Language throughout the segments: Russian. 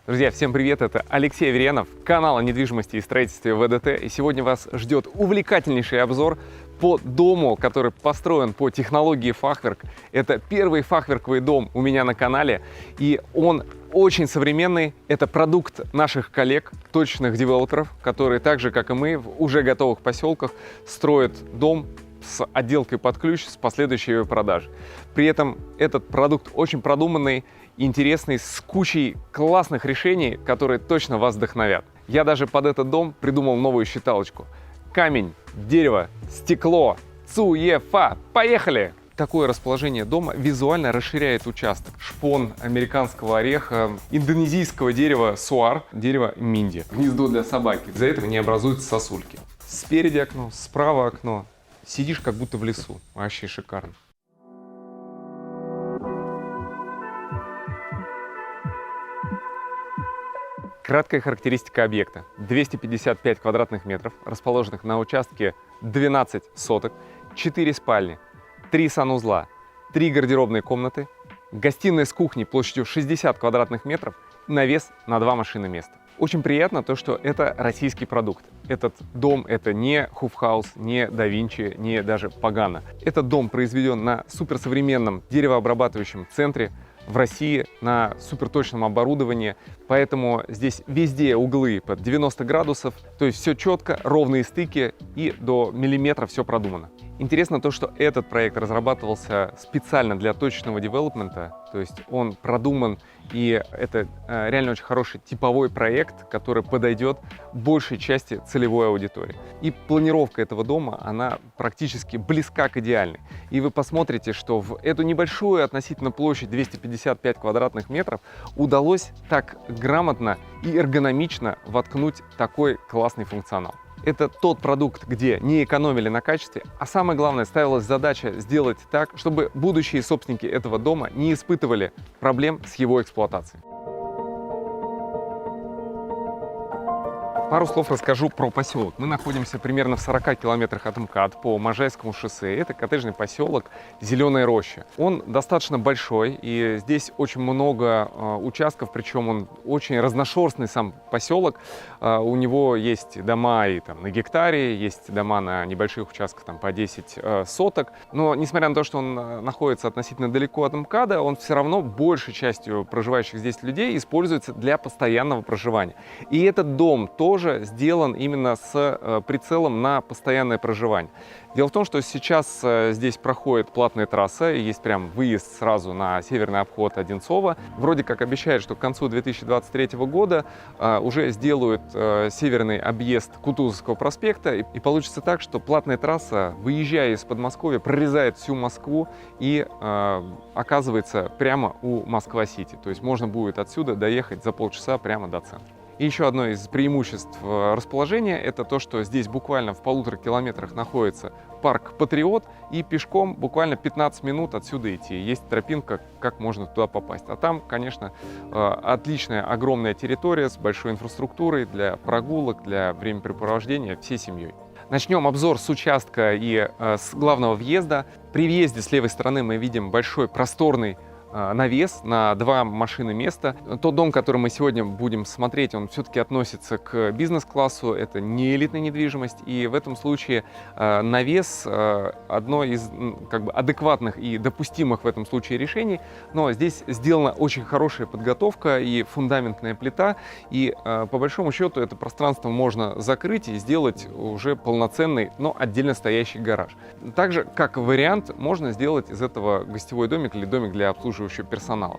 Друзья, всем привет! Это Алексей Аверьянов, канал о недвижимости и строительстве ВДТ. И сегодня вас ждет увлекательнейший обзор по дому, который построен по технологии фахверк. Это первый фахверковый дом у меня на канале, и он очень современный. Это продукт наших коллег, точечных девелоперов, которые так же, как и мы, в уже готовых поселках строят дом с отделкой под ключ, с последующей его продажей. При этом этот продукт очень продуманный, интересный, с кучей классных решений, которые точно вас вдохновят. Я даже под этот дом придумал новую считалочку. Камень, дерево, стекло, ЦУЕФА. Поехали! Такое расположение дома визуально расширяет участок. Шпон американского ореха, индонезийского дерева суар, дерево минди. Гнездо для собаки. Из-за этого не образуются сосульки. Спереди окно, справа окно. Сидишь как будто в лесу. Вообще шикарно. Краткая характеристика объекта. 255 квадратных метров, расположенных на участке 12 соток, 4 спальни, 3 санузла, 3 гардеробные комнаты, гостиная с кухней площадью 60 квадратных метров, навес на 2 машины места. Очень приятно то, что это российский продукт. Этот дом — это не Хофхаус, не Да Винчи, не даже Пагано. Этот дом произведен на суперсовременном деревообрабатывающем центре в России, на суперточном оборудовании, поэтому здесь везде углы под 90 градусов, то есть все четко, ровные стыки и до миллиметра все продумано. Интересно то, что этот проект разрабатывался специально для точечного девелопмента, то есть он продуман, и это реально очень хороший типовой проект, который подойдет большей части целевой аудитории. И планировка этого дома, она практически близка к идеальной. И вы посмотрите, что в эту небольшую относительно площадь 255 квадратных метров удалось так грамотно и эргономично воткнуть такой классный функционал. Это тот продукт, где не экономили на качестве, а самое главное, ставилась задача сделать так, чтобы будущие собственники этого дома не испытывали проблем с его эксплуатацией. Пару слов расскажу про поселок. Мы находимся примерно в 40 километрах от МКАД по Можайскому шоссе. Это коттеджный поселок Зеленая Роща. Он достаточно большой, и здесь очень много участков, причем он очень разношерстный сам поселок. У него есть дома и на гектаре, есть дома на небольших участках по 10 соток. Но несмотря на то, что он находится относительно далеко от МКАДа, он все равно большей частью проживающих здесь людей используется для постоянного проживания. И этот дом тоже сделан именно с прицелом на постоянное проживание. Дело в том, что сейчас здесь проходит платная трасса, и есть прям выезд сразу на северный обход Одинцова. Вроде как обещают, что к концу 2023 года уже сделают северный объезд Кутузовского проспекта, и получится так, что платная трасса, выезжая из Подмосковья, прорезает всю Москву и оказывается прямо у Москва-Сити. То есть можно будет отсюда доехать за полчаса прямо до центра. И еще одно из преимуществ расположения — это то, что здесь буквально в 1,5 километрах находится парк Патриот, и пешком буквально 15 минут отсюда идти. Есть тропинка, как можно туда попасть. А там, конечно, отличная огромная территория с большой инфраструктурой для прогулок, для времяпрепровождения всей семьей. Начнем обзор с участка и с главного въезда. При въезде с левой стороны мы видим большой просторный навес на 2 машины места. Тот дом, который мы сегодня будем смотреть, он все-таки относится к бизнес-классу, это не элитная недвижимость, и в этом случае навес одно из адекватных и допустимых в этом случае решений, но здесь сделана очень хорошая подготовка и фундаментная плита, и по большому счету это пространство можно закрыть и сделать уже полноценный, но отдельно стоящий гараж. Также, как вариант, можно сделать из этого гостевой домик или домик для обслуживания персонала.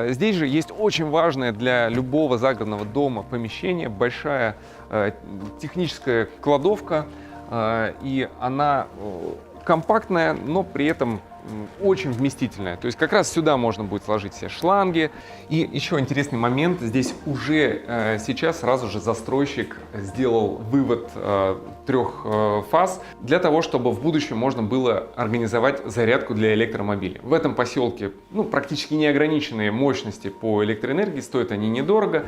Здесь же есть очень важное для любого загородного дома помещение, большая техническая кладовка, и она компактная, но при этом очень вместительная. То есть как раз сюда можно будет сложить все шланги. И еще интересный момент. Здесь уже сейчас сразу же застройщик сделал вывод 3 фаз для того, чтобы в будущем можно было организовать зарядку для электромобилей. В этом поселке практически неограниченные мощности по электроэнергии, стоят они недорого.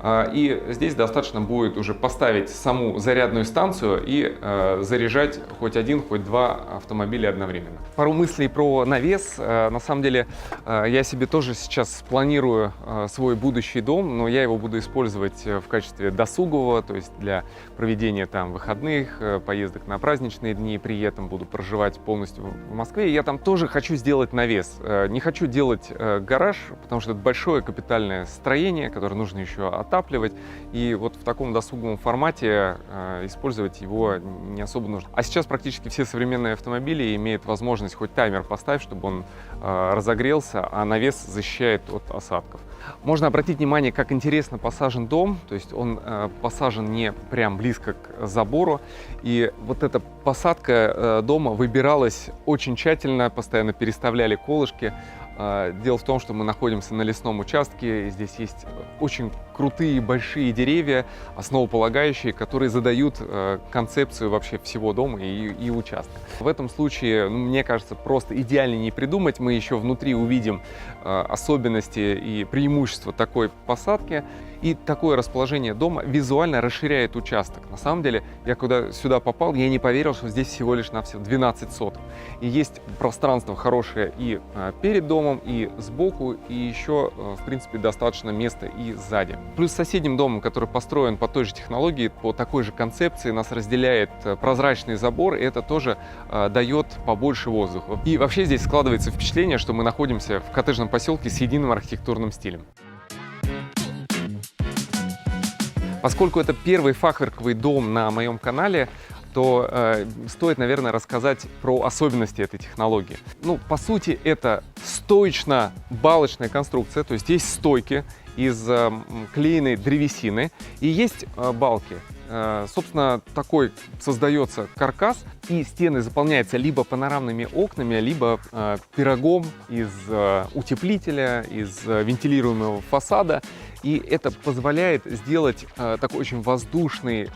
И здесь достаточно будет уже поставить саму зарядную станцию и заряжать хоть один, хоть два автомобиля одновременно. Пару мыслей про навес. На самом деле я себе тоже сейчас планирую свой будущий дом, но я его буду использовать в качестве досугового, то есть для проведения там выходных, поездок на праздничные дни, при этом буду проживать полностью в Москве. И я там тоже хочу сделать навес. Не хочу делать гараж, потому что это большое капитальное строение, которое нужно еще отапливать. И вот в таком досуговом формате использовать его не особо нужно. А сейчас практически все современные автомобили имеют возможность хоть таймер поставить, чтобы он разогрелся, а навес защищает от осадков. Можно обратить внимание, как интересно посажен дом, то есть он посажен не прям близко к забору, и вот эта посадка дома выбиралась очень тщательно, постоянно переставляли колышки. Дело в том, что мы находимся на лесном участке, и здесь есть очень крутые большие деревья, основополагающие, которые задают концепцию вообще всего дома и участка. В этом случае, мне кажется, просто идеально не придумать. Мы еще внутри увидим особенности и преимущества такой посадки. И такое расположение дома визуально расширяет участок. На самом деле, я когда сюда попал, я не поверил, что здесь всего лишь навсего 12 соток. И есть пространство хорошее и перед домом, и сбоку, и еще, в принципе, достаточно места и сзади. Плюс с соседним домом, который построен по той же технологии, по такой же концепции, нас разделяет прозрачный забор, и это тоже дает побольше воздуха. И вообще здесь складывается впечатление, что мы находимся в коттеджном поселке с единым архитектурным стилем. Поскольку это первый фахверковый дом на моем канале, то стоит, наверное, рассказать про особенности этой технологии. Ну, по сути, это стоечно-балочная конструкция, то есть есть стойки из клееной древесины и есть балки. Собственно, такой создается каркас, и стены заполняются либо панорамными окнами, либо пирогом из утеплителя, из вентилируемого фасада. И это позволяет сделать такой очень воздушный,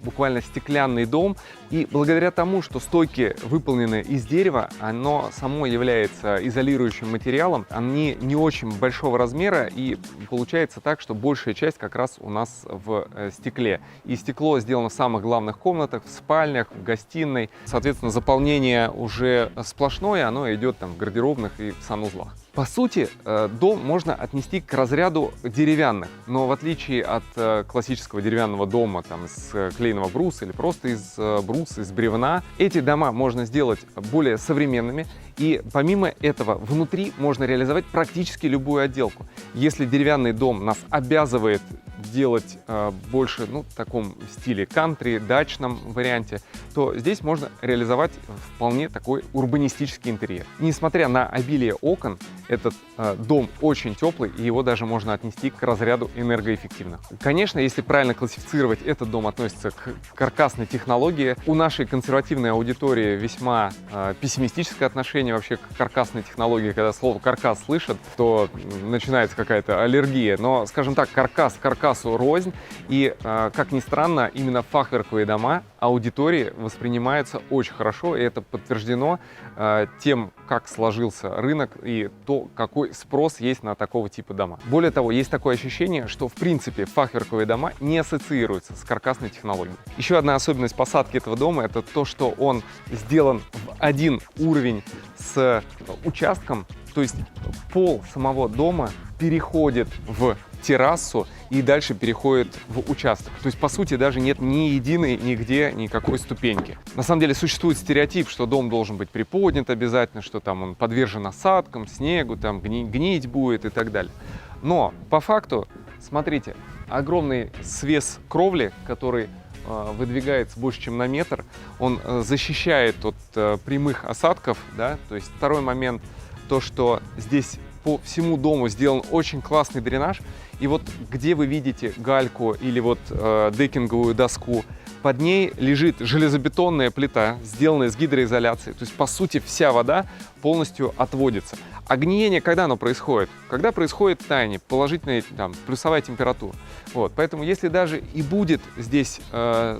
буквально стеклянный дом. И благодаря тому, что стойки выполнены из дерева, оно само является изолирующим материалом. Они не очень большого размера, и получается так, что большая часть как раз у нас в стекле. И стекло сделано в самых главных комнатах, в спальнях, в гостиной. Соответственно, заполнение уже сплошное, оно идет там в гардеробных и в санузлах. По сути, дом можно отнести к разряду деревянных, но в отличие от классического деревянного дома там, из клееного бруса или просто из бруса, из бревна, эти дома можно сделать более современными, и помимо этого внутри можно реализовать практически любую отделку. Если деревянный дом нас обязывает делать больше в таком стиле кантри, дачном варианте, то здесь можно реализовать вполне такой урбанистический интерьер. Несмотря на обилие окон, этот дом очень теплый, и его даже можно отнести к разряду энергоэффективных. Конечно, если правильно классифицировать, этот дом относится к каркасной технологии. У нашей консервативной аудитории весьма пессимистическое отношение вообще к каркасной технологии. Когда слово «каркас» слышат, то начинается какая-то аллергия. Но, скажем так, каркас каркасу рознь. И, как ни странно, именно фахверковые дома аудитории воспринимаются очень хорошо. И это подтверждено тем, как сложился рынок и то, какой спрос есть на такого типа дома. Более того, есть такое ощущение, что в принципе фахверковые дома не ассоциируются с каркасной технологией. Еще одна особенность посадки этого дома — это то, что он сделан в один уровень с участком, то есть пол самого дома переходит в террасу и дальше переходит в участок. То есть, по сути, даже нет ни единой нигде никакой ступеньки. На самом деле существует стереотип, что дом должен быть приподнят обязательно, что там он подвержен осадкам, снегу, там гнить будет и так далее. Но по факту, смотрите, огромный свес кровли, который выдвигается больше, чем на метр, он защищает от прямых осадков, да? То есть второй момент, то, что здесь по всему дому сделан очень классный дренаж. И вот где вы видите гальку или вот декинговую доску, под ней лежит железобетонная плита, сделанная из гидроизоляции. То есть, по сути, вся вода полностью отводится. А гниение, когда оно происходит? Когда происходит таяние, положительная плюсовая температура. Вот. Поэтому, если даже и будет здесь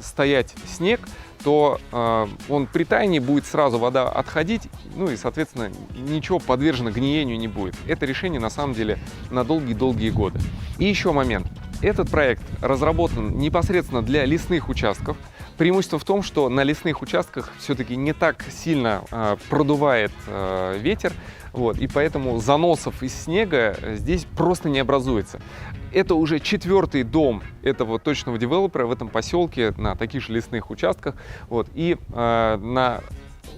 стоять снег, то он при таянии будет сразу вода отходить, ну и, соответственно, ничего подвержено гниению не будет. Это решение, на самом деле, на долгие-долгие годы. И еще момент. Этот проект разработан непосредственно для лесных участков. Преимущество в том, что на лесных участках все-таки не так сильно продувает ветер, вот, и поэтому заносов из снега здесь просто не образуется. Это уже 4-й дом этого точного девелопера в этом поселке на таких же лесных участках. Вот, и на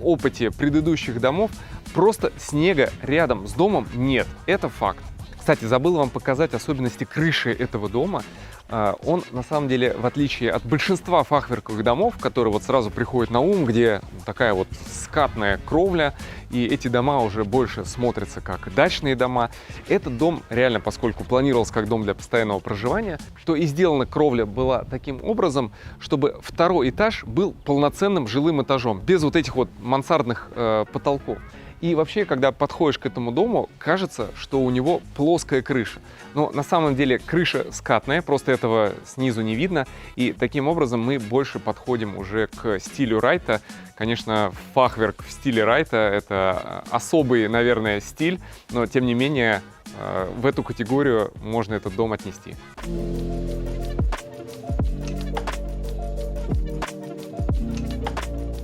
опыте предыдущих домов просто снега рядом с домом нет. Это факт. Кстати, забыл вам показать особенности крыши этого дома. Он, на самом деле, в отличие от большинства фахверковых домов, которые вот сразу приходят на ум, где такая вот скатная кровля, и эти дома уже больше смотрятся как дачные дома, этот дом реально, поскольку планировался как дом для постоянного проживания, то и сделана кровля была таким образом, чтобы 2-й этаж был полноценным жилым этажом, без вот этих вот мансардных потолков. И вообще, когда подходишь к этому дому, кажется, что у него плоская крыша. Но на самом деле крыша скатная, просто этого снизу не видно. И таким образом мы больше подходим уже к стилю Райта. Конечно, фахверк в стиле Райта — это особый, наверное, стиль, но тем не менее в эту категорию можно этот дом отнести.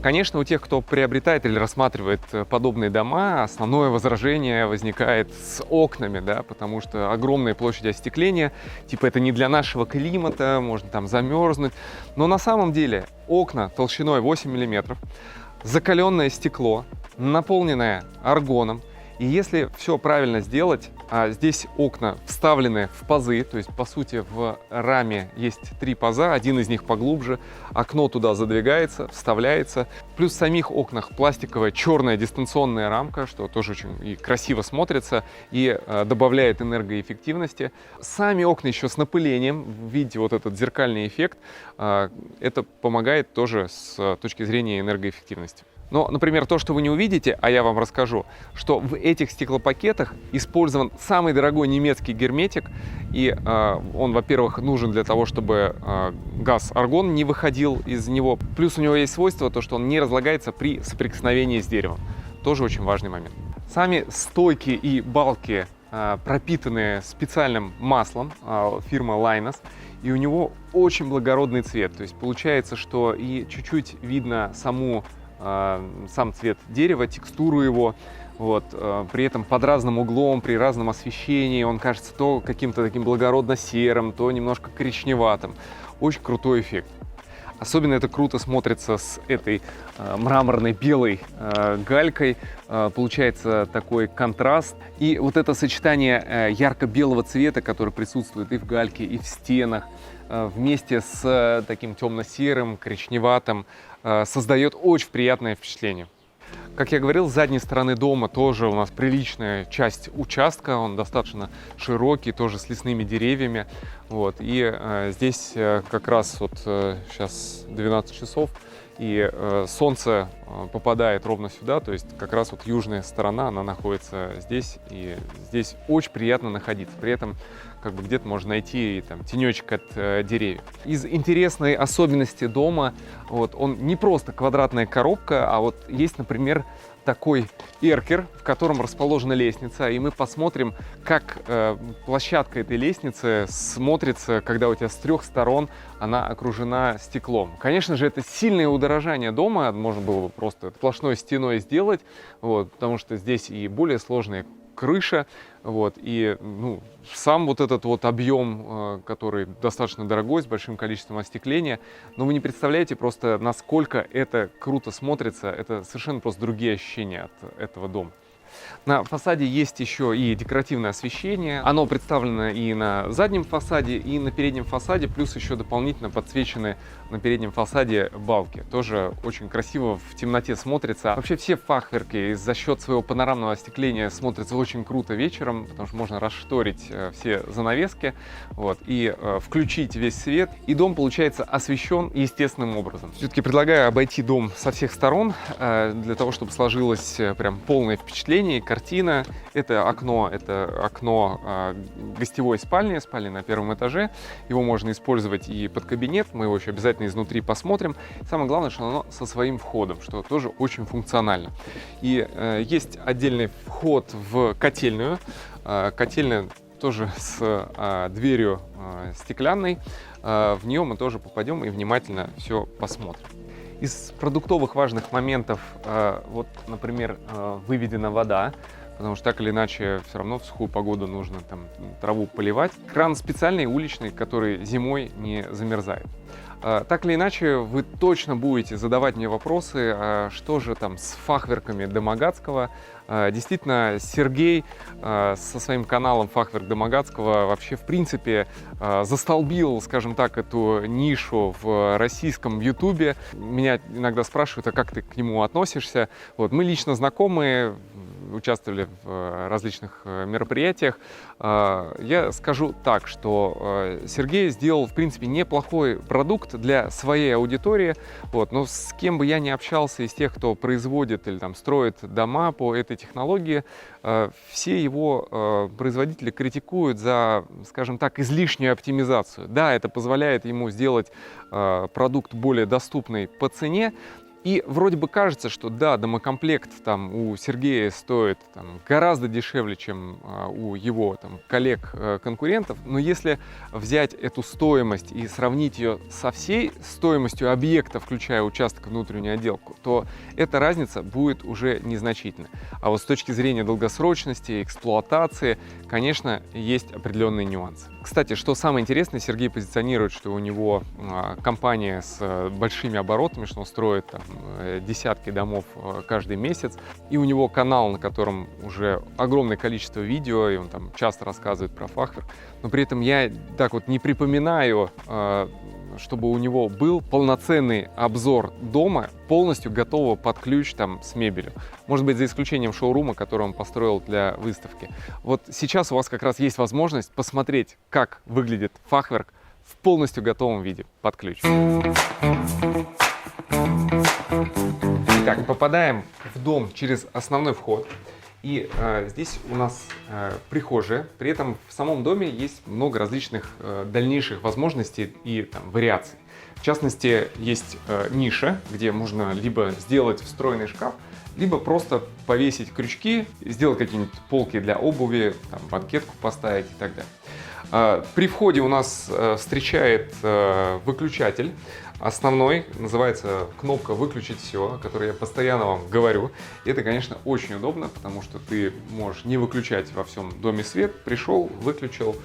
Конечно, у тех, кто приобретает или рассматривает подобные дома, основное возражение возникает с окнами, да, потому что огромные площади остекления, типа это не для нашего климата, можно там замерзнуть. Но на самом деле окна толщиной 8 мм, закаленное стекло, наполненное аргоном. И если все правильно сделать, а здесь окна вставлены в пазы, то есть по сути в раме есть 3 паза, один из них поглубже, окно туда задвигается, вставляется. Плюс в самих окнах пластиковая черная дистанционная рамка, что тоже очень и красиво смотрится и добавляет энергоэффективности. Сами окна еще с напылением, видите вот этот зеркальный эффект, это помогает тоже с точки зрения энергоэффективности. Но, например, то, что вы не увидите, а я вам расскажу, что в этих стеклопакетах использован самый дорогой немецкий герметик. И он, во-первых, нужен для того, чтобы газ аргон не выходил из него. Плюс у него есть свойство, то, что он не разлагается при соприкосновении с деревом. Тоже очень важный момент. Сами стойки и балки пропитаны специальным маслом фирмы Linus. И у него очень благородный цвет. То есть получается, что и чуть-чуть видно сам цвет дерева, текстуру его, вот, при этом под разным углом, при разном освещении он кажется то каким-то таким благородно-серым, то немножко коричневатым. Очень крутой эффект. Особенно это круто смотрится с этой мраморной белой галькой. Получается такой контраст. И вот это сочетание ярко-белого цвета, который присутствует и в гальке, и в стенах, вместе с таким темно-серым, коричневатым, создает очень приятное впечатление. Как я говорил, с задней стороны дома тоже у нас приличная часть участка, он достаточно широкий, тоже с лесными деревьями. Вот. И здесь как раз вот сейчас 12 часов, и солнце попадает ровно сюда, то есть как раз вот южная сторона, она находится здесь, и здесь очень приятно находиться. При этом как бы где-то можно найти там тенечек от деревьев. Из интересной особенности дома, вот, он не просто квадратная коробка, а вот есть, например, такой эркер, в котором расположена лестница, и мы посмотрим, как площадка этой лестницы смотрится, когда у тебя с 3 сторон она окружена стеклом. Конечно же, это сильное удорожание дома, можно было бы просто сплошной стеной сделать, вот, потому что здесь и более сложные крыша, вот, и сам вот этот вот объем, который достаточно дорогой, с большим количеством остекления, но вы не представляете просто, насколько это круто смотрится, это совершенно просто другие ощущения от этого дома. На фасаде есть еще и декоративное освещение. Оно представлено и на заднем фасаде, и на переднем фасаде, плюс еще дополнительно подсвечены на переднем фасаде балки. Тоже очень красиво в темноте смотрится. Вообще все фахверки за счет своего панорамного остекления смотрятся очень круто вечером, потому что можно расшторить все занавески, вот, и включить весь свет. И дом получается освещен естественным образом. Все-таки предлагаю обойти дом со всех сторон, для того, чтобы сложилось прям полное впечатление. Картина. Это окно гостевой спальни на 1-м этаже. Его можно использовать и под кабинет. Мы его еще обязательно изнутри посмотрим. Самое главное, что оно со своим входом, что тоже очень функционально. И есть отдельный вход в котельную. Котельная тоже с дверью стеклянной. В нее мы тоже попадем и внимательно все посмотрим. Из продуктовых важных моментов, вот, например, выведена вода, потому что так или иначе все равно в сухую погоду нужно там траву поливать. Кран специальный, уличный, который зимой не замерзает. Так или иначе, вы точно будете задавать мне вопросы, что же там с фахверками Домогацкого. Действительно, Сергей со своим каналом «Фахверк Домогацкого» вообще, в принципе, застолбил, скажем так, эту нишу в российском ютубе. Меня иногда спрашивают, а как ты к нему относишься? Вот, мы лично знакомы, участвовали в различных мероприятиях. Я скажу так, что Сергей сделал, в принципе, неплохой продукт для своей аудитории. Вот, но с кем бы я ни общался из тех, кто производит или там строит дома по этой технологии, все его производители критикуют за, скажем так, излишнюю оптимизацию. Да, это позволяет ему сделать продукт более доступный по цене. И вроде бы кажется, что да, домокомплект там у Сергея стоит там гораздо дешевле, чем у его там коллег-конкурентов, но если взять эту стоимость и сравнить ее со всей стоимостью объекта, включая участок и внутреннюю отделку, то эта разница будет уже незначительна. А вот с точки зрения долгосрочности, эксплуатации, конечно, есть определенные нюансы. Кстати, что самое интересное, Сергей позиционирует, что у него компания с большими оборотами, что он строит там десятки домов каждый месяц. И у него канал, на котором уже огромное количество видео, и он там часто рассказывает про фахверк. Но при этом я так вот не припоминаю, чтобы у него был полноценный обзор дома, полностью готового под ключ там с мебелью. Может быть, за исключением шоурума, который он построил для выставки. Вот сейчас у вас как раз есть возможность посмотреть, как выглядит фахверк в полностью готовом виде под ключ. Итак, попадаем в дом через основной вход. И здесь у нас прихожая. При этом в самом доме есть много различных дальнейших возможностей и там, вариаций. В частности, есть ниша, где можно либо сделать встроенный шкаф, либо просто повесить крючки, сделать какие-нибудь полки для обуви, там, банкетку поставить и так далее. При входе у нас встречает выключатель. Основной называется кнопка «Выключить все», о которой я постоянно вам говорю. И это, конечно, очень удобно, потому что ты можешь не выключать во всем доме свет, пришел, выключил.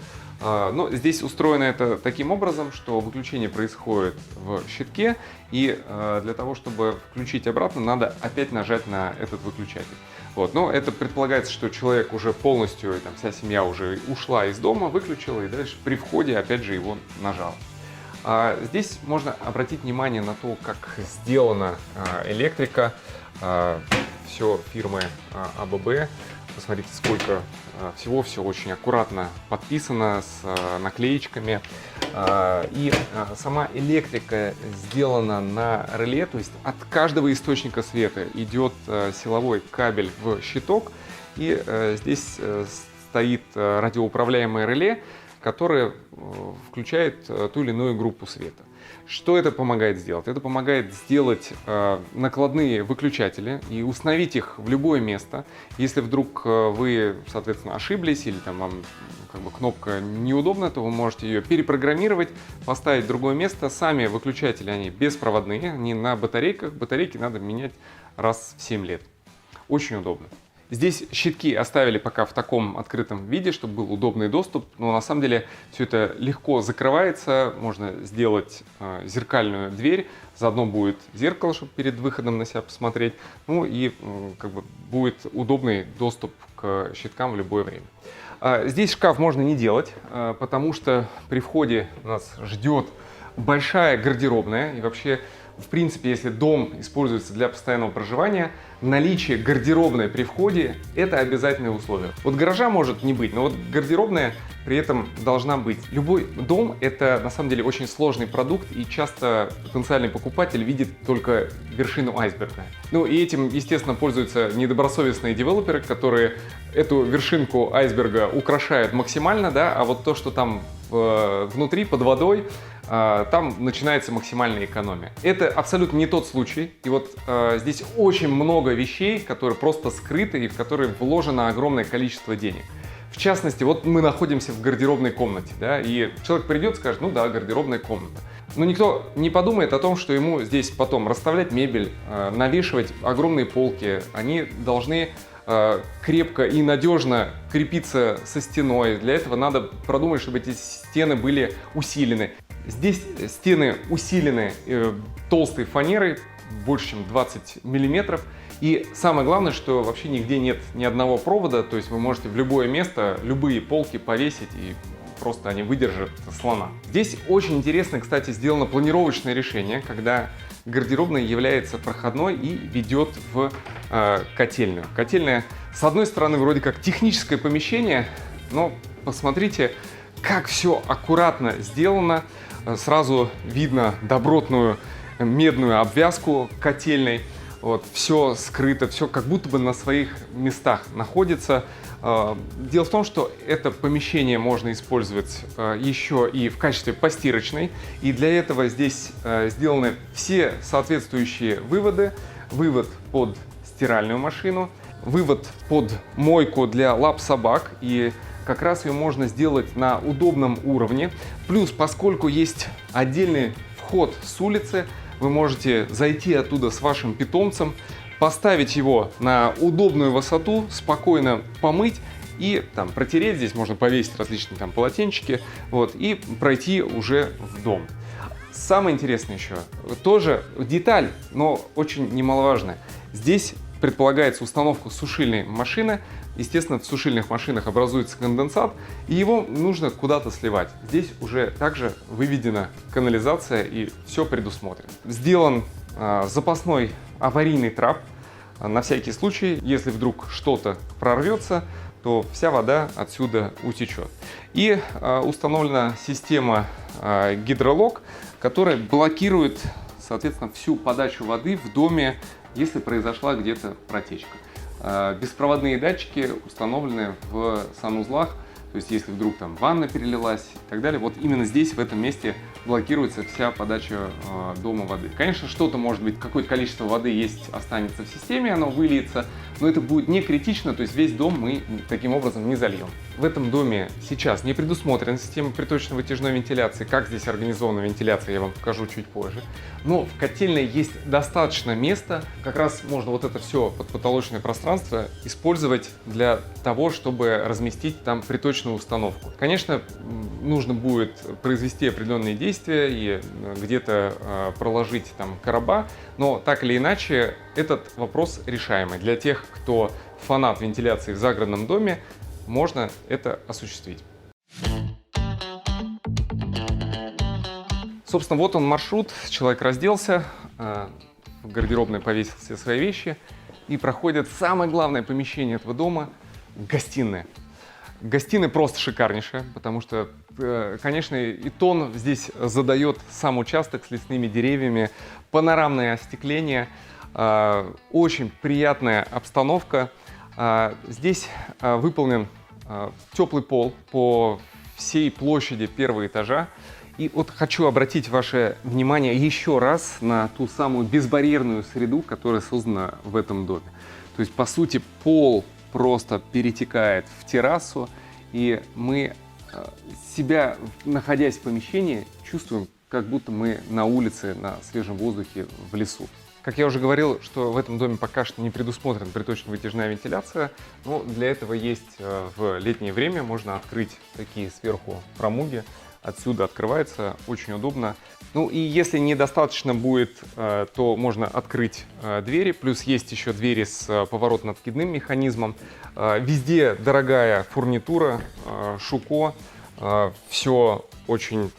Но здесь устроено это таким образом, что выключение происходит в щитке, и для того, чтобы включить обратно, надо опять нажать на этот выключатель. Вот. Но это предполагается, что человек уже полностью, там, вся семья уже ушла из дома, выключила, и дальше при входе опять же его нажал. Здесь можно обратить внимание на то, как сделана электрика. Все фирмы АББ. Посмотрите, сколько всего, все очень аккуратно подписано с наклеечками. И сама электрика сделана на реле, то есть от каждого источника света идет силовой кабель в щиток. И здесь стоит радиоуправляемое реле, которая включает ту или иную группу света. Что это помогает сделать? Это помогает сделать накладные выключатели и установить их в любое место. Если вдруг вы, соответственно, ошиблись или там вам как бы кнопка неудобна, то вы можете ее перепрограммировать, поставить в другое место. Сами выключатели, они беспроводные, они на батарейках. Батарейки надо менять раз в 7 лет. Очень удобно. Здесь щитки оставили пока в таком открытом виде, чтобы был удобный доступ, но на самом деле все это легко закрывается, можно сделать зеркальную дверь, заодно будет зеркало, чтобы перед выходом на себя посмотреть, ну и как бы будет удобный доступ к щиткам в любое время. Здесь шкаф можно не делать, потому что при входе нас ждет большая гардеробная, и вообще, в принципе, если дом используется для постоянного проживания, наличие гардеробной при входе – это обязательное условие. Вот гаража может не быть, но вот гардеробная при этом должна быть. Любой дом – это на самом деле очень сложный продукт, и часто потенциальный покупатель видит только вершину айсберга. Ну и этим, естественно, пользуются недобросовестные девелоперы, которые эту вершинку айсберга украшают максимально, да, а вот то, что там внутри, под водой, там начинается максимальная экономия. Это абсолютно не тот случай. И вот здесь очень много вещей, которые просто скрыты и в которые вложено огромное количество денег. В частности, вот мы находимся в гардеробной комнате, да, и человек придет и скажет, ну да, гардеробная комната. Но никто не подумает о том, что ему здесь потом расставлять мебель, навешивать огромные полки. Они должны крепко и надежно крепиться со стеной. Для этого надо продумать, чтобы эти стены были усилены. Здесь стены усилены толстой фанерой, больше чем 20 миллиметров. И самое главное, что вообще нигде нет ни одного провода, то есть вы можете в любое место любые полки повесить, и просто они выдержат слона. Здесь очень интересно, кстати, сделано планировочное решение, когда гардеробная является проходной и ведет в котельную. Котельная, с одной стороны, вроде как техническое помещение, но посмотрите, как все аккуратно сделано. Сразу видно добротную медную обвязку котельной. Вот, все скрыто, все как будто бы на своих местах находится. Дело в том, что это помещение можно использовать еще и в качестве постирочной. И для этого здесь сделаны все соответствующие выводы. Вывод под стиральную машину, вывод под мойку для лап собак. И как раз ее можно сделать на удобном уровне. Плюс, поскольку есть отдельный вход с улицы, вы можете зайти оттуда с вашим питомцем, поставить его на удобную высоту, спокойно помыть и там протереть. Здесь можно повесить различные там полотенчики, вот, и пройти уже в дом. Самое интересное еще, тоже деталь, но очень немаловажная. Здесь предполагается установка сушильной машины. Естественно, в сушильных машинах образуется конденсат, и его нужно куда-то сливать. Здесь уже также выведена канализация и все предусмотрено. Сделан запасной аварийный трап на всякий случай, если вдруг что-то прорвется, то вся вода отсюда утечет. И установлена система гидролок, которая блокирует, соответственно, всю подачу воды в доме, если произошла где-то протечка. Беспроводные датчики установлены в санузлах, то есть если вдруг там ванна перелилась и так далее, вот именно здесь, в этом месте, блокируется вся подача дома воды. Конечно, что-то, может быть, какое-то количество воды есть, останется в системе, оно выльется, но это будет не критично, то есть весь дом мы таким образом не зальем. В этом доме сейчас не предусмотрена система приточно-вытяжной вентиляции. Как здесь организована вентиляция, я вам покажу чуть позже. Но в котельной есть достаточно места, как раз можно вот это все подпотолочное пространство использовать для того, чтобы разместить там приточную установку. Конечно, нужно будет произвести определенные действия и где-то проложить там короба, но так или иначе этот вопрос решаемый. Для тех, кто фанат вентиляции в загородном доме, можно это осуществить. Собственно, вот он маршрут. Человек разделся, в гардеробной повесил все свои вещи и проходит самое главное помещение этого дома – гостиная. Гостиная просто шикарнейшая, потому что, конечно, и тон здесь задает сам участок с лесными деревьями, панорамное остекление, очень приятная обстановка. Здесь выполнен теплый пол по всей площади первого этажа. И вот хочу обратить ваше внимание еще раз на ту самую безбарьерную среду, которая создана в этом доме. То есть, по сути, пол просто перетекает в террасу, и мы себя, находясь в помещении, чувствуем, как будто мы на улице, на свежем воздухе, в лесу. Как я уже говорил, что в этом доме пока что не предусмотрена приточно-вытяжная вентиляция, но для этого есть в летнее время, можно открыть такие сверху промуги, отсюда открывается, очень удобно. Ну и если недостаточно будет, то можно открыть двери, плюс есть еще двери с поворотно-откидным механизмом. Везде дорогая фурнитура, Шуко, все очень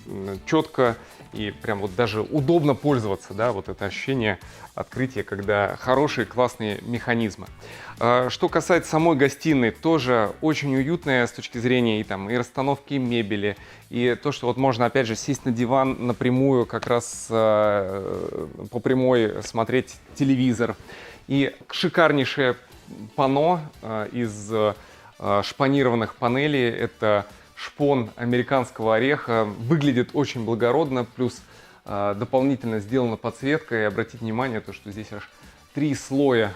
четко. И прям вот даже удобно пользоваться, да, вот это ощущение открытия, когда хорошие, классные механизмы. Что касается самой гостиной, тоже очень уютная с точки зрения и расстановки мебели, и то, что вот можно, опять же, сесть на диван напрямую, как раз по прямой смотреть телевизор. И шикарнейшее панно из шпанированных панелей, это шпон американского ореха, выглядит очень благородно, плюс дополнительно сделана подсветка. И обратите внимание, то, что здесь аж 3 слоя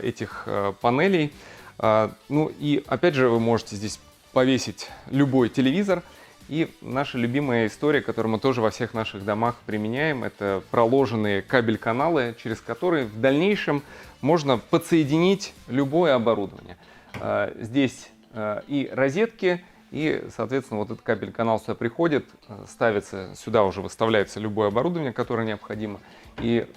этих панелей. Ну и опять же вы можете здесь повесить любой телевизор. И наша любимая история, которую мы тоже во всех наших домах применяем, это проложенные кабель-каналы, через которые в дальнейшем можно подсоединить любое оборудование. Здесь и розетки, и, соответственно, вот этот кабель-канал сюда приходит, ставится, сюда уже выставляется любое оборудование, которое необходимо, и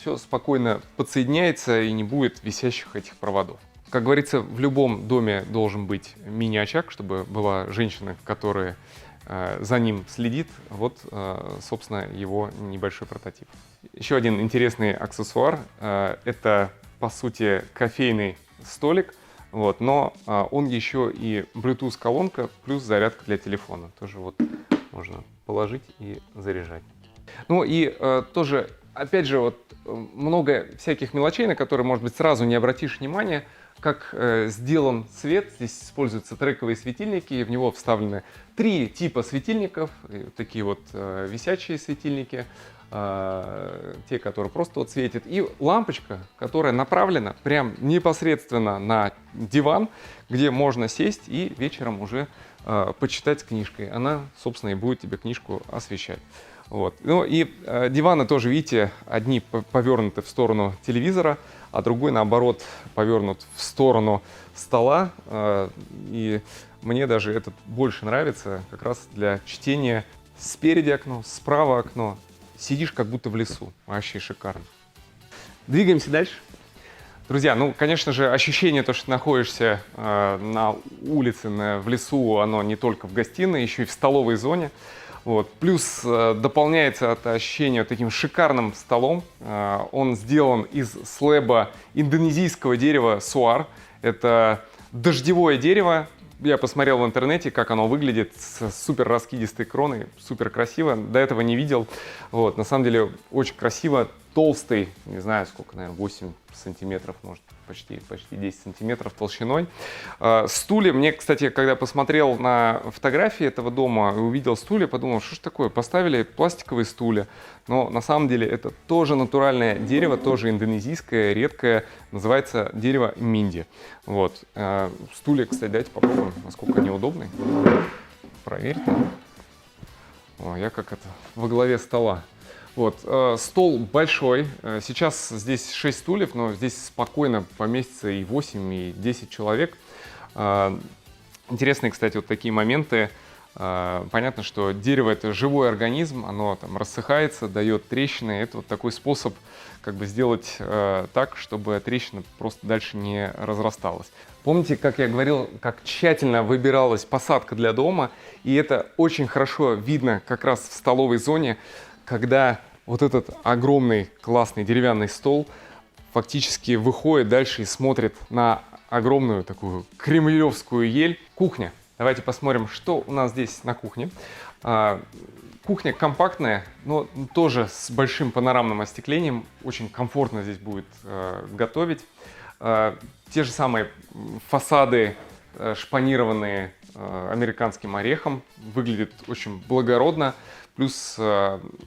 все спокойно подсоединяется и не будет висящих этих проводов. Как говорится, в любом доме должен быть мини-очаг, чтобы была женщина, которая за ним следит. Вот, собственно, его небольшой прототип. Еще один интересный аксессуар. Это, по сути, кофейный столик. Вот, но он еще и Bluetooth-колонка плюс зарядка для телефона. Тоже вот можно положить и заряжать. Ну и тоже, опять же, вот много всяких мелочей, на которые, может быть, сразу не обратишь внимания. Как сделан свет. Здесь используются трековые светильники, в него вставлены 3 типа светильников, такие вот висячие светильники, те, которые просто вот светят, и лампочка, которая направлена прям непосредственно на диван, где можно сесть и вечером уже почитать с книжкой. Она, собственно, и будет тебе книжку освещать. Вот. Ну и диваны тоже, видите, одни повернуты в сторону телевизора, а другой, наоборот, повернут в сторону стола. И мне даже этот больше нравится как раз для чтения. Спереди окно, справа окно. Сидишь как будто в лесу. Вообще шикарно. Двигаемся дальше. Друзья, ну, конечно же, ощущение, то, что ты находишься на улице, в лесу, оно не только в гостиной, еще и в столовой зоне. Вот. Плюс дополняется это ощущение таким шикарным столом. Он сделан из слэба индонезийского дерева суар. Это дождевое дерево. Я посмотрел в интернете, как оно выглядит с супер раскидистой кроной, супер красиво. До этого не видел. Вот. На самом деле очень красиво. Толстый, не знаю сколько, наверное, 8 сантиметров, может, почти 10 сантиметров толщиной. Стулья, мне, кстати, когда посмотрел на фотографии этого дома и увидел стулья, подумал, что ж такое, поставили пластиковые стулья. Но на самом деле это тоже натуральное дерево, тоже индонезийское, редкое, называется дерево минди. Вот. Стулья, кстати, давайте попробуем, насколько они удобны. Проверьте. О, я как это, во главе стола. Вот, стол большой, сейчас здесь 6 стульев, но здесь спокойно поместится и 8, и 10 человек. Интересные, кстати, вот такие моменты. Понятно, что дерево — это живой организм, оно там рассыхается, дает трещины. Это вот такой способ как бы сделать так, чтобы трещина просто дальше не разрасталась. Помните, как я говорил, как тщательно выбиралась посадка для дома, и это очень хорошо видно как раз в столовой зоне, когда вот этот огромный классный деревянный стол фактически выходит дальше и смотрит на огромную такую кремлевскую ель. Кухня. Давайте посмотрим, что у нас здесь на кухне. Кухня компактная, но тоже с большим панорамным остеклением. Очень комфортно здесь будет готовить. Те же самые фасады шпанированные американским орехом. Выглядит очень благородно. Плюс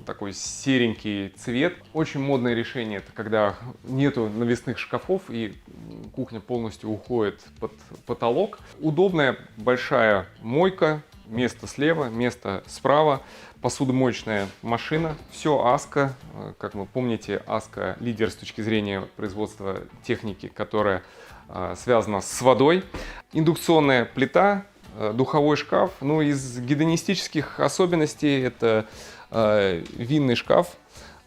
такой серенький цвет. Очень модное решение — это когда нету навесных шкафов и кухня полностью уходит под потолок. Удобная большая мойка, место слева, место справа, посудомоечная машина. Все Аска. Как вы помните, Аска — лидер с точки зрения производства техники, которая связана с водой. Индукционная плита. Духовой шкаф. Ну, из гедонистических особенностей это винный шкаф.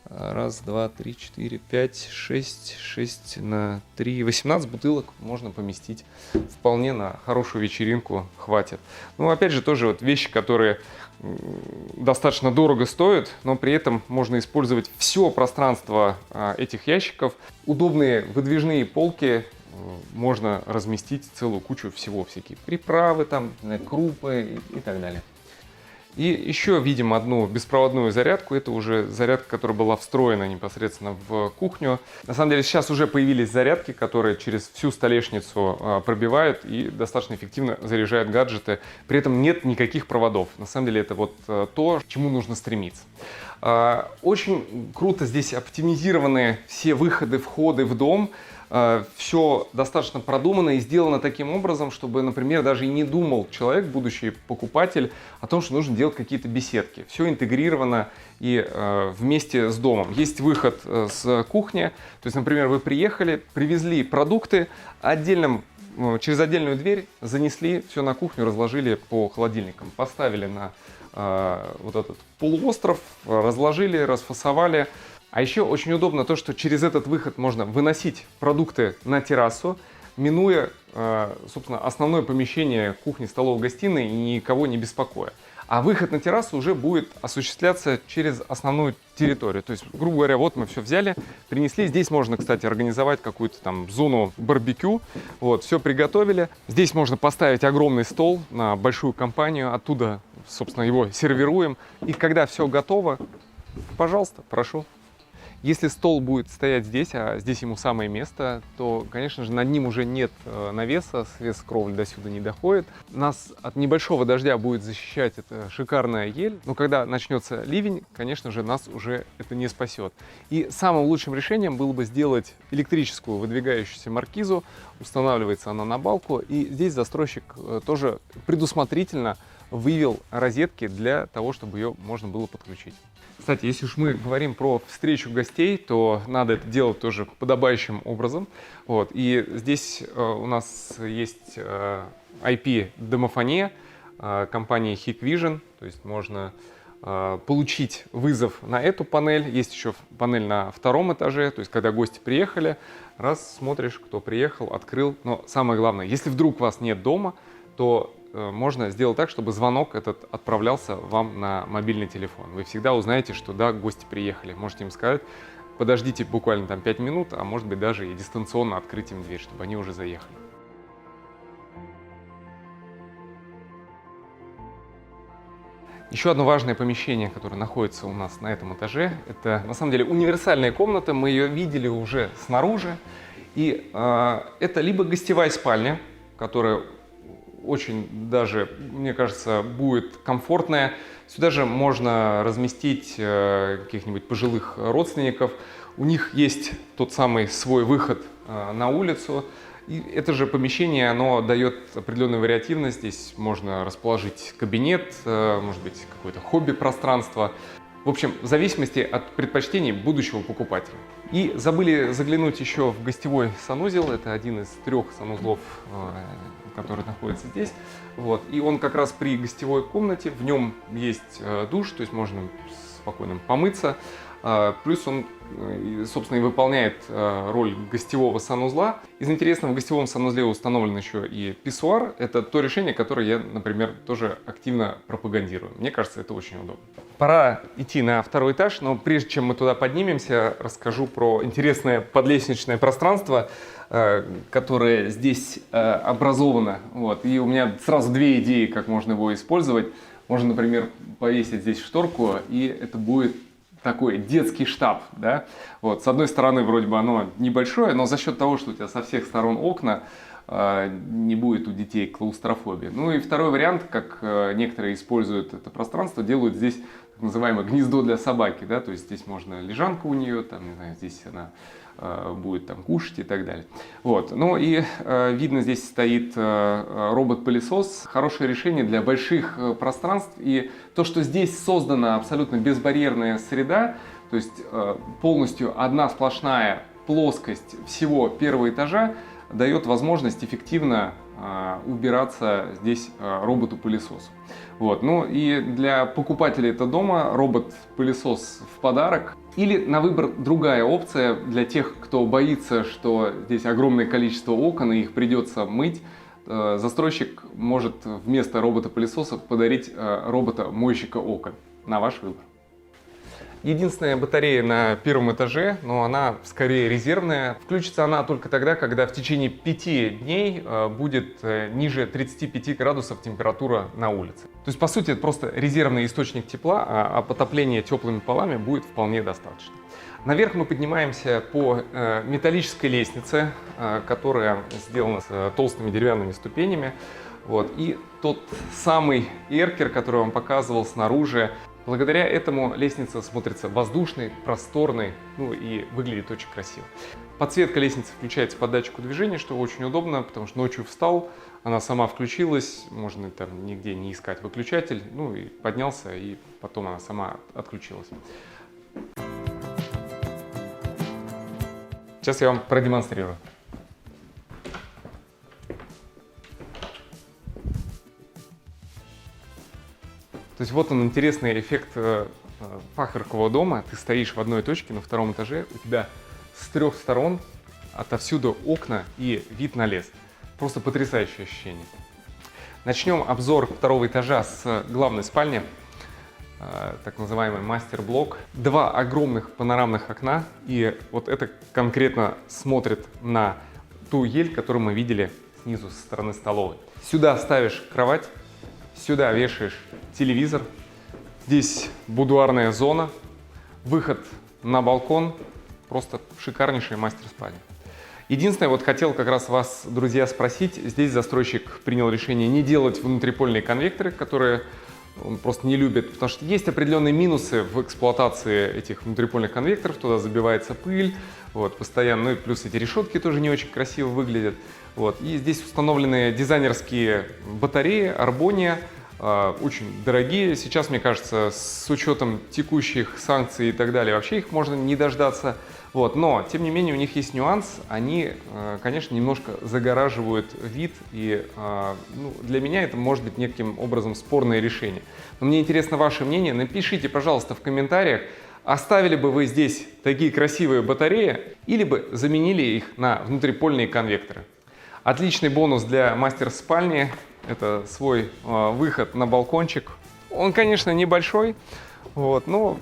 Раз, два, три, четыре, пять, шесть, 6 на 3, 18 бутылок можно поместить. Вполне на хорошую вечеринку хватит. Ну, опять же, тоже вот вещи, которые достаточно дорого стоят, но при этом можно использовать все пространство этих ящиков. Удобные выдвижные полки. Можно разместить целую кучу всего, всякие приправы, там, крупы и так далее. И еще видим одну беспроводную зарядку. Это уже зарядка, которая была встроена непосредственно в кухню. На самом деле сейчас уже появились зарядки, которые через всю столешницу пробивают и достаточно эффективно заряжают гаджеты. При этом нет никаких проводов. На самом деле это вот то, к чему нужно стремиться. Очень круто здесь оптимизированы все выходы, входы в дом. Все достаточно продумано и сделано таким образом, чтобы, например, даже и не думал человек, будущий покупатель, о том, что нужно делать какие-то беседки. Все интегрировано и вместе с домом. Есть выход с кухни, то есть, например, вы приехали, привезли продукты, через отдельную дверь занесли все на кухню, разложили по холодильникам, поставили на вот этот полуостров, разложили, расфасовали. А еще очень удобно то, что через этот выход можно выносить продукты на террасу, минуя, собственно, основное помещение кухни, столовой, гостиной, и никого не беспокоя. А выход на террасу уже будет осуществляться через основную территорию. То есть, грубо говоря, вот мы все взяли, принесли. Здесь можно, кстати, организовать какую-то там зону барбекю. Вот, все приготовили. Здесь можно поставить огромный стол на большую компанию. Оттуда, собственно, его сервируем. И когда все готово, пожалуйста, прошу. Если стол будет стоять здесь, а здесь ему самое место, то, конечно же, над ним уже нет навеса, свес кровли до сюда не доходит. Нас от небольшого дождя будет защищать эта шикарная ель, но когда начнется ливень, конечно же, нас уже это не спасет. И самым лучшим решением было бы сделать электрическую выдвигающуюся маркизу, устанавливается она на балку, и здесь застройщик тоже предусмотрительно вывел розетки для того, чтобы ее можно было подключить. Кстати, если уж мы говорим про встречу гостей, то надо это делать тоже подобающим образом. Вот. И здесь у нас есть IP-домофония компании Hikvision, то есть можно получить вызов на эту панель. Есть еще панель на втором этаже, то есть когда гости приехали, раз смотришь, кто приехал, открыл. Но самое главное, если вдруг вас нет дома, то можно сделать так, чтобы звонок этот отправлялся вам на мобильный телефон. Вы всегда узнаете, что да, гости приехали. Можете им сказать, подождите буквально там 5 минут, а может быть даже и дистанционно открыть им дверь, чтобы они уже заехали. Еще одно важное помещение, которое находится у нас на этом этаже, это на самом деле универсальная комната. Мы ее видели уже снаружи. И это либо гостевая спальня, которая очень даже, мне кажется, будет комфортная. Сюда же можно разместить каких-нибудь пожилых родственников. У них есть тот самый свой выход на улицу. И это же помещение, оно дает определенную вариативность. Здесь можно расположить кабинет, может быть, какое-то хобби-пространство. В общем, в зависимости от предпочтений будущего покупателя. И забыли заглянуть еще в гостевой санузел. Это один из 3 санузлов, который находится здесь. Вот. И он как раз при гостевой комнате. В нем есть душ, то есть можно спокойно помыться. Плюс он, собственно, и выполняет роль гостевого санузла. Из интересного, в гостевом санузле установлен еще и писсуар. Это то решение, которое я, например, тоже активно пропагандирую. Мне кажется, это очень удобно. Пора идти на 2-й этаж, но прежде чем мы туда поднимемся, расскажу про интересное подлестничное пространство, которое здесь образовано. Вот. И у меня сразу 2 идеи, как можно его использовать. Можно, например, повесить здесь шторку, и это будет такой детский штаб, да? Вот, с одной стороны, вроде бы оно небольшое, но за счет того, что у тебя со всех сторон окна, не будет у детей клаустрофобии. Ну и второй вариант, как некоторые используют это пространство, делают здесь так называемое гнездо для собаки, да? То есть здесь можно лежанка у нее, там, не знаю, здесь она будет там кушать и так далее. Вот. Ну и видно, здесь стоит робот-пылесос. Хорошее решение для больших пространств. И то, что здесь создана абсолютно безбарьерная среда, то есть полностью одна сплошная плоскость всего 1-го этажа, дает возможность эффективно убираться здесь роботу-пылесосу. Вот. Ну и для покупателей этого дома робот-пылесос в подарок. Или на выбор другая опция для тех, кто боится, что здесь огромное количество окон и их придется мыть. Застройщик может вместо робота-пылесоса подарить робота-мойщика окон. На ваш выбор. Единственная батарея на 1-м этаже, но она скорее резервная. Включится она только тогда, когда в течение 5 дней будет ниже 35 градусов температура на улице. То есть, по сути, это просто резервный источник тепла, а отопление теплыми полами будет вполне достаточно. Наверх мы поднимаемся по металлической лестнице, которая сделана с толстыми деревянными ступенями. Вот. И тот самый эркер, который я вам показывал снаружи, Благодаря этому лестница смотрится воздушной, просторной, ну и выглядит очень красиво. Подсветка лестницы включается по датчику движения, что очень удобно, потому что ночью встал, она сама включилась, можно там нигде не искать выключатель, ну и поднялся, и потом она сама отключилась. Сейчас я вам продемонстрирую. То есть вот он, интересный эффект фахверкового дома. Ты стоишь в одной точке на втором этаже, у тебя с трех сторон отовсюду окна и вид на лес. Просто потрясающее ощущение. Начнем обзор второго этажа с главной спальни, так называемый мастер-блок. Два огромных панорамных окна, и вот это конкретно смотрит на ту ель, которую мы видели снизу со стороны столовой. Сюда ставишь кровать, сюда вешаешь телевизор, здесь будуарная зона, выход на балкон, просто шикарнейшая мастер-спальня. Единственное, вот хотел как раз вас, друзья, спросить, здесь застройщик принял решение не делать внутрипольные конвекторы, которые он просто не любит, потому что есть определенные минусы в эксплуатации этих внутрипольных конвекторов, туда забивается пыль, вот, постоянно, ну и плюс эти решетки тоже не очень красиво выглядят. Вот. И здесь установлены дизайнерские батареи Arbonia, очень дорогие. Сейчас, мне кажется, с учетом текущих санкций и так далее, вообще их можно не дождаться. Вот. Но, тем не менее, у них есть нюанс. Они, конечно, немножко загораживают вид. И ну, для меня это может быть неким образом спорное решение. Но мне интересно ваше мнение. Напишите, пожалуйста, в комментариях, оставили бы вы здесь такие красивые батареи или бы заменили их на внутрипольные конвекторы. Отличный бонус для мастер-спальни – это свой выход на балкончик. Он, конечно, небольшой, вот, но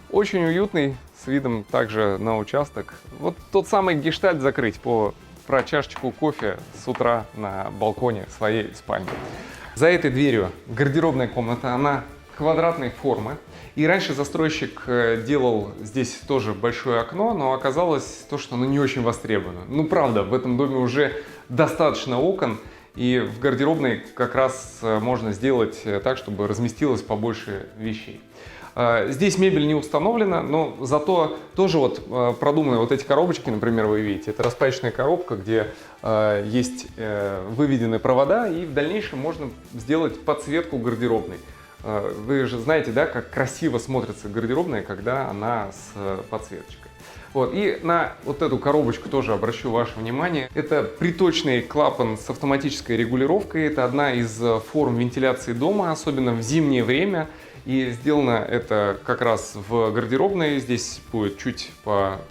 очень уютный, с видом также на участок. Вот тот самый гештальт закрыть про чашечку кофе с утра на балконе своей спальни. За этой дверью гардеробная комната, она квадратной формы. И раньше застройщик делал здесь тоже большое окно, но оказалось то, что оно не очень востребовано. Ну правда, в этом доме уже достаточно окон, и в гардеробной как раз можно сделать так, чтобы разместилось побольше вещей. Здесь мебель не установлена, но зато тоже вот продуманы вот эти коробочки, например, вы видите. Это распаечная коробка, где есть выведены провода, и в дальнейшем можно сделать подсветку гардеробной. Вы же знаете, да, как красиво смотрится гардеробная, когда она с подсветочкой. Вот. И на вот эту коробочку тоже обращу ваше внимание. Это приточный клапан с автоматической регулировкой. Это одна из форм вентиляции дома, особенно в зимнее время. И сделано это как раз в гардеробной. Здесь будет чуть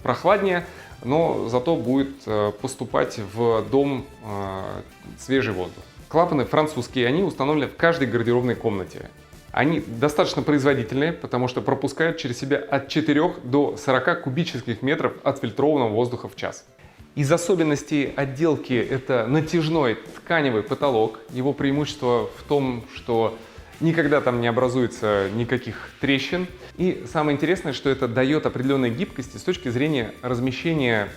прохладнее, но зато будет поступать в дом свежий воздух. Клапаны французские, они установлены в каждой гардеробной комнате. Они достаточно производительные, потому что пропускают через себя от 4 до 40 кубических метров отфильтрованного воздуха в час. Из особенностей отделки это натяжной тканевый потолок. Его преимущество в том, что никогда там не образуется никаких трещин. И самое интересное, что это дает определенной гибкости с точки зрения размещения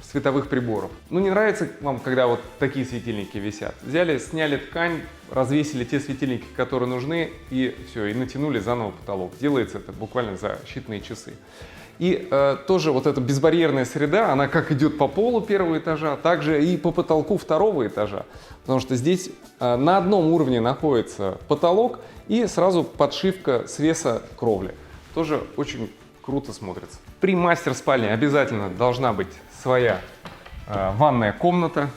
световых приборов. Ну, не нравится вам, когда вот такие светильники висят? Взяли, сняли ткань, развесили те светильники, которые нужны, и все, и натянули заново потолок. Делается это буквально за считанные часы. И тоже вот эта безбарьерная среда, она как идет по полу первого этажа, так же и по потолку второго этажа. Потому что здесь на одном уровне находится потолок и сразу подшивка свеса кровли. Тоже очень круто смотрится. При мастер-спальне обязательно должна быть своя ванная комната.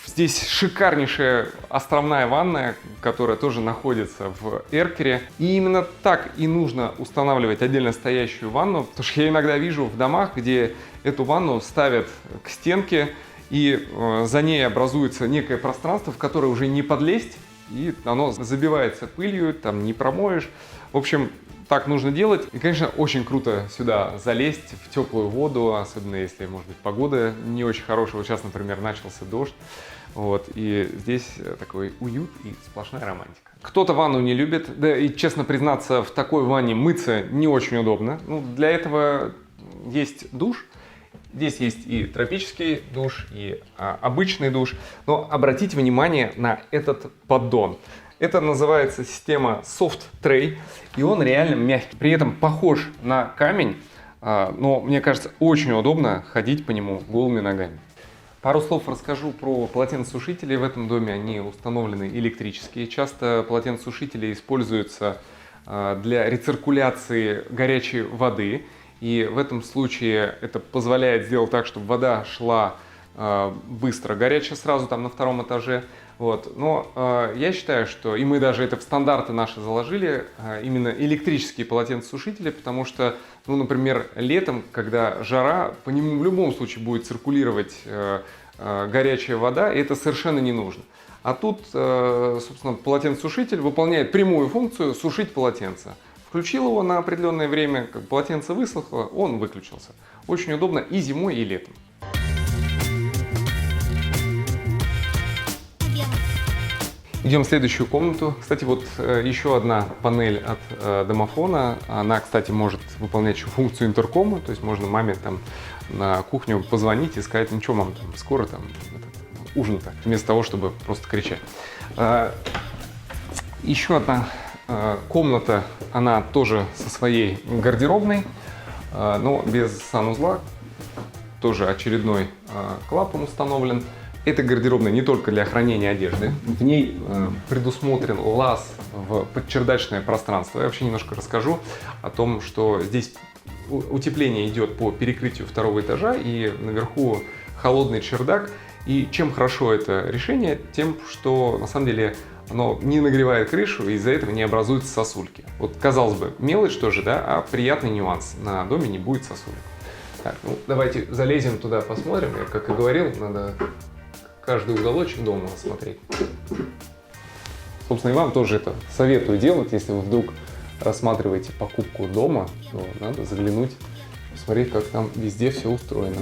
Здесь шикарнейшая островная ванная, которая тоже находится в эркере. И именно так и нужно устанавливать отдельно стоящую ванну, потому что я иногда вижу в домах, где эту ванну ставят к стенке, и за ней образуется некое пространство, в которое уже не подлезть, и оно забивается пылью, там не промоешь. В общем, так нужно делать. И, конечно, очень круто сюда залезть в теплую воду, особенно если, может быть, погода не очень хорошая. Вот сейчас, например, начался дождь. Вот, и здесь такой уют и сплошная романтика. Кто-то ванну не любит, да и, честно признаться, в такой ванне мыться не очень удобно. Ну, для этого есть душ. Здесь есть и тропический душ, и обычный душ. Но обратите внимание на этот поддон. Это называется система Soft Tray, и он реально мягкий. При этом похож на камень, но мне кажется, очень удобно ходить по нему голыми ногами. Пару слов расскажу про полотенцесушители в этом доме. Они установлены электрические. Часто полотенцесушители используются для рециркуляции горячей воды. И в этом случае это позволяет сделать так, чтобы вода шла быстро, горячая сразу там на втором этаже. Вот. Но я считаю, что, и мы даже это в стандарты наши заложили, именно электрические полотенцесушители, потому что, ну, например, летом, когда жара, по нему в любом случае будет циркулировать горячая вода, и это совершенно не нужно. А тут, собственно, полотенцесушитель выполняет прямую функцию сушить полотенце. Включил его на определенное время, как полотенце высохло, он выключился. Очень удобно и зимой, и летом. Идем в следующую комнату. Кстати, вот еще одна панель от домофона. Она, кстати, может выполнять еще функцию интеркома. То есть можно маме там на кухню позвонить и сказать: ну что, мам, там, скоро там ужин-то, вместо того, чтобы просто кричать. Еще одна комната, она тоже со своей гардеробной, но без санузла. Тоже очередной клапан установлен. Это гардеробная не только для хранения одежды. В ней предусмотрен лаз в подчердачное пространство. Я вообще немножко расскажу о том, что здесь утепление идет по перекрытию второго этажа, и наверху холодный чердак. И чем хорошо это решение, тем, что на самом деле оно не нагревает крышу, и из-за этого не образуются сосульки. Вот, казалось бы, мелочь тоже, да, а приятный нюанс. На доме не будет сосулек. Так, ну, давайте залезем туда, посмотрим. Я, как и говорил, надо каждый уголочек дома осмотреть. Собственно, и вам тоже это советую делать, если вы вдруг рассматриваете покупку дома, то надо заглянуть, посмотреть, как там везде все устроено.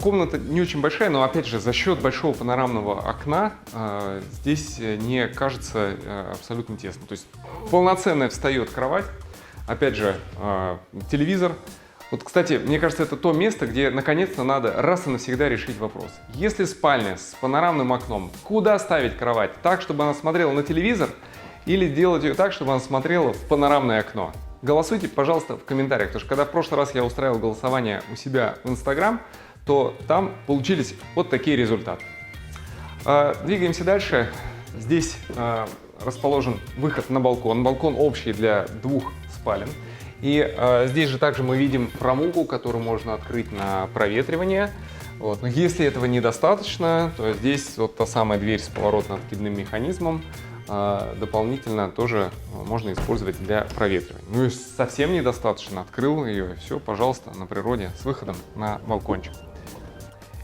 Комната не очень большая, но опять же за счет большого панорамного окна здесь не кажется абсолютно тесно. То есть полноценная встает кровать, опять же телевизор. Вот, кстати, мне кажется, это то место, где наконец-то надо раз и навсегда решить вопрос. Если спальня с панорамным окном, куда ставить кровать? Так, чтобы она смотрела на телевизор, или делать ее так, чтобы она смотрела в панорамное окно? Голосуйте, пожалуйста, в комментариях, потому что когда в прошлый раз я устраивал голосование у себя в Instagram, то там получились вот такие результаты. Двигаемся дальше. Здесь расположен выход на балкон. Балкон общий для двух спален. И здесь же также мы видим фрамугу, которую можно открыть на проветривание. Вот. Но если этого недостаточно, то здесь вот та самая дверь с поворотно-откидным механизмом дополнительно тоже можно использовать для проветривания. Ну и совсем недостаточно. Открыл ее, и все, пожалуйста, на природе с выходом на балкончик.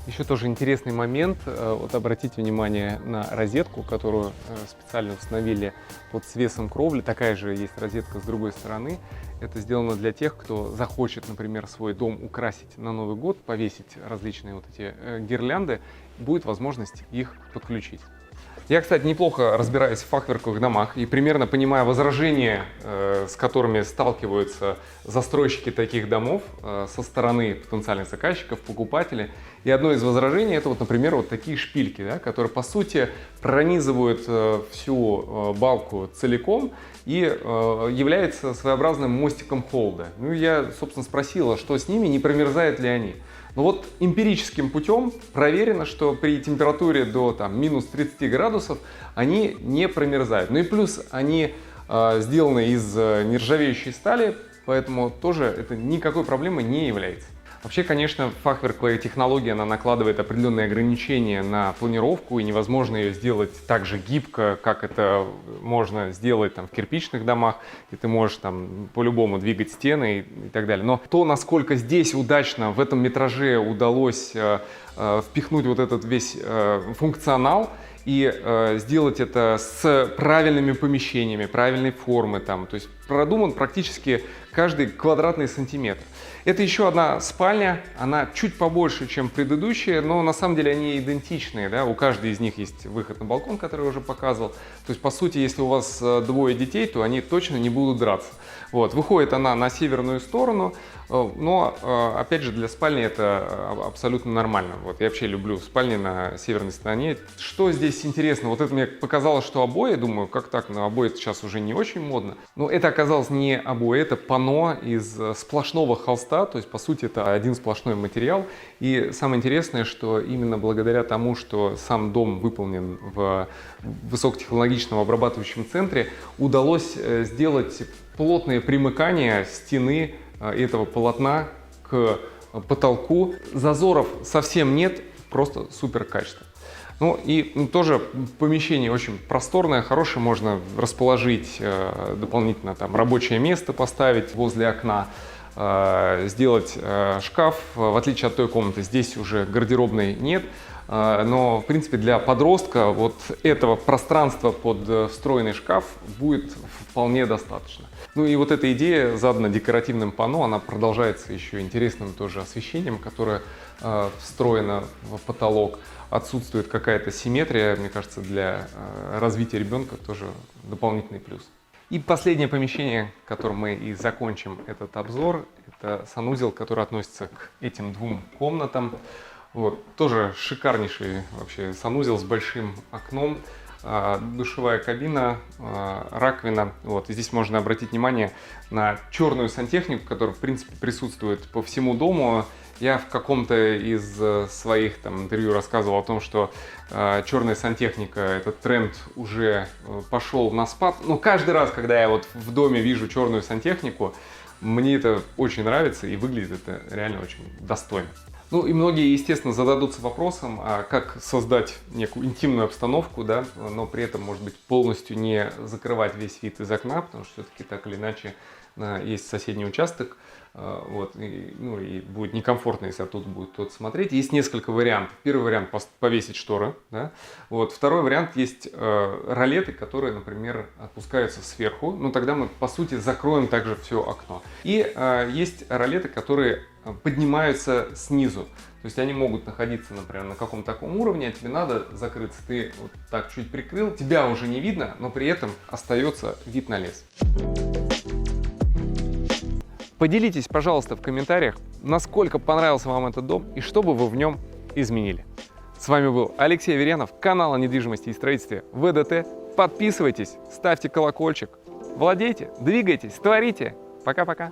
Еще тоже интересный момент. Вот обратите внимание на розетку, которую специально установили под свесом кровли. Такая же есть розетка с другой стороны. Это сделано для тех, кто захочет, например, свой дом украсить на Новый год, повесить различные вот эти гирлянды, будет возможность их подключить. Я, кстати, неплохо разбираюсь в фахверковых домах и примерно понимаю возражения, с которыми сталкиваются застройщики таких домов со стороны потенциальных заказчиков, покупателей. И одно из возражений — это, вот, например, вот такие шпильки, да, которые, по сути, пронизывают всю балку целиком и являются своеобразным мостиком холода. Ну, я, собственно, спросила, что с ними, не промерзают ли они. Но вот эмпирическим путем проверено, что при температуре до минус 30 градусов они не промерзают. Ну и плюс они сделаны из нержавеющей стали, поэтому тоже это никакой проблемой не является. Вообще, конечно, фахверковая технология, она накладывает определенные ограничения на планировку, и невозможно ее сделать так же гибко, как это можно сделать в кирпичных домах, и ты можешь по-любому двигать стены и так далее. Но то, насколько здесь удачно в этом метраже удалось впихнуть вот этот весь функционал и сделать это с правильными помещениями, правильной формы там, то есть продуман практически каждый квадратный сантиметр. Это еще одна спальня, она чуть побольше, чем предыдущая, но на самом деле они идентичные, да? У каждой из них есть выход на балкон, который я уже показывал. То есть, по сути, если у вас двое детей, то они точно не будут драться. Вот. Выходит она на северную сторону, но, опять же, для спальни это абсолютно нормально. Вот. Я вообще люблю спальни на северной стороне. Что здесь интересно? Вот это мне показалось, что обои, думаю, как так, но обои сейчас уже не очень модно. Но это оказалось не обои, это панно из сплошного холста, то есть, по сути, это один сплошной материал. И самое интересное, что именно благодаря тому, что сам дом выполнен в высокотехнологичном обрабатывающем центре, удалось сделать плотное примыкание стены этого полотна к потолку. Зазоров совсем нет, просто супер качество. Ну и тоже помещение очень просторное, хорошее, можно расположить дополнительно там рабочее место, поставить возле окна, сделать шкаф. В отличие от той комнаты, здесь уже гардеробной нет. Но, в принципе, для подростка вот этого пространства под встроенный шкаф будет вполне достаточно. Ну и вот эта идея задана декоративным панно, она продолжается еще интересным тоже освещением, которое встроено в потолок. Отсутствует какая-то симметрия, мне кажется, для развития ребенка тоже дополнительный плюс. И последнее помещение, которым мы и закончим этот обзор, это санузел, который относится к этим двум комнатам. Вот, тоже шикарнейший вообще санузел с большим окном, душевая кабина, раковина. Вот, и здесь можно обратить внимание на черную сантехнику, которая, в принципе, присутствует по всему дому. Я в каком-то из своих там интервью рассказывал о том, что черная сантехника, этот тренд уже пошел на спад. Но каждый раз, когда я вот в доме вижу черную сантехнику, мне это очень нравится и выглядит это реально очень достойно. Ну и многие, естественно, зададутся вопросом, а как создать некую интимную обстановку, да, но при этом, может быть, полностью не закрывать весь вид из окна, потому что все-таки так или иначе есть соседний участок, вот, и будет некомфортно, если оттуда будет кто-то смотреть. Есть несколько вариантов. Первый вариант – повесить шторы, да? Вот. Второй вариант – есть ролеты, которые, например, опускаются сверху, но тогда мы, по сути, закроем также все окно. И есть ролеты, которые поднимаются снизу. То есть они могут находиться, например, на каком-то таком уровне, а тебе надо закрыться. Ты вот так чуть прикрыл, тебя уже не видно, но при этом остается вид на лес. Поделитесь, пожалуйста, в комментариях, насколько понравился вам этот дом и что бы вы в нем изменили. С вами был Алексей Аверьянов, канал о недвижимости и строительстве ВДТ. Подписывайтесь, ставьте колокольчик, владейте, двигайтесь, творите. Пока-пока.